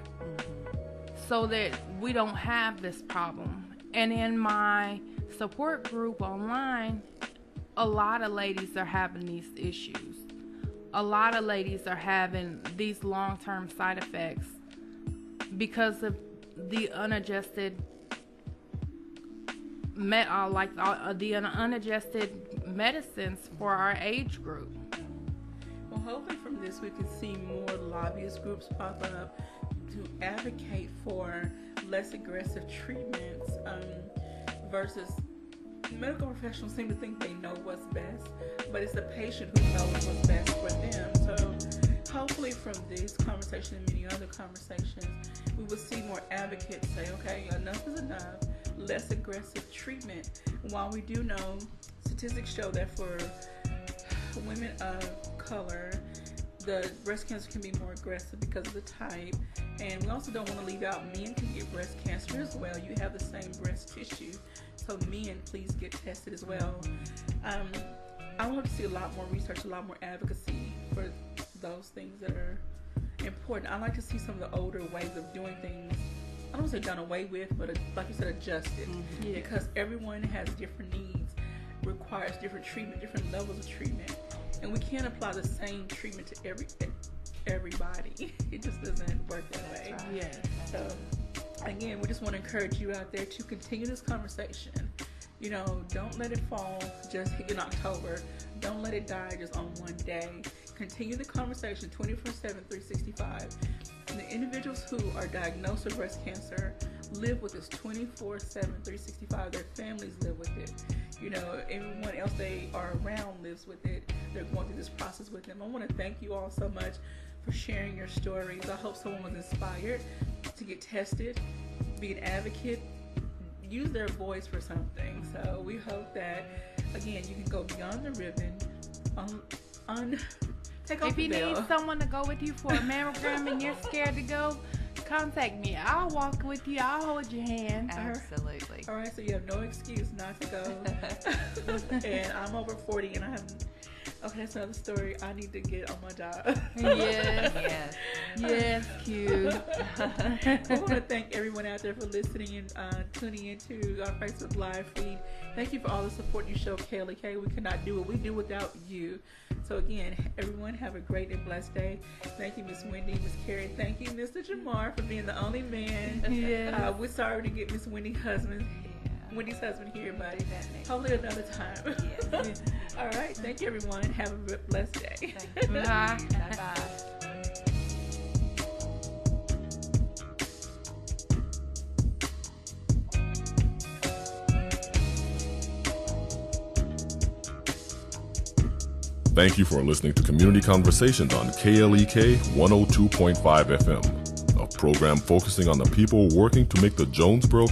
so that we don't have this problem. And in my support group online, a lot of ladies are having these issues. A lot of ladies are having these long-term side effects because of the unadjusted unadjusted medicines for our age group. Well, hopefully from this we can see more lobbyist groups pop up to advocate for less aggressive treatments versus medical professionals seem to think they know what's best, but it's the patient who knows what's best for them. So hopefully from this conversation and many other conversations, we will see more advocates say, okay, enough is enough, less aggressive treatment. While we do know, statistics show that for women of color, the breast cancer can be more aggressive because of the type. And we also don't want to leave out men can get breast cancer as well. You have the same breast tissue. So men, please get tested as well. I want to see a lot more research, a lot more advocacy for those things that are important. I like to see some of the older ways of doing things, I don't want to say done away with, but like you said, adjusted. Yeah. Because everyone has different needs, requires different treatment, different levels of treatment. And we can't apply the same treatment to everybody. It just doesn't work that way. Right. Yeah. So again, we just want to encourage you out there to continue this conversation. You know, don't let it fall just in October. Don't let it die just on one day. Continue the conversation 24/7, 365. And the individuals who are diagnosed with breast cancer live with this 24/7, 365. Their families live with it. You know, everyone else they are around lives with it. They're going through this process with them. I want to thank you all so much for sharing your stories. I hope someone was inspired to get tested, be an advocate, use their voice for something. So we hope that, again, you can go beyond the ribbon, take off if the you veil. need someone to go with you for a mammogram and you're scared to go, contact me. I'll walk with you. I'll hold your hand. Absolutely. All right, so you have no excuse not to go. And I'm over 40 and I haven't. Okay, that's another story. I need to get on my job. Yes. Yes, cute. I want to thank everyone out there for listening and tuning into our Facebook Live feed. Thank you for all the support you show KLK. We could not do what we do without you. So again, everyone have a great and blessed day. Thank you, Miss Wendy, Miss Carrie. Thank you, Mr. Jamar, for being the only man. Yes. We're sorry to get Miss Wendy's husband here, but hopefully another time. Yes. All right. Thank you, everyone. Have a blessed day. Bye. Bye-bye. Thank you for listening to Community Conversations on KLEK 102.5 FM, a program focusing on the people working to make the Jonesboro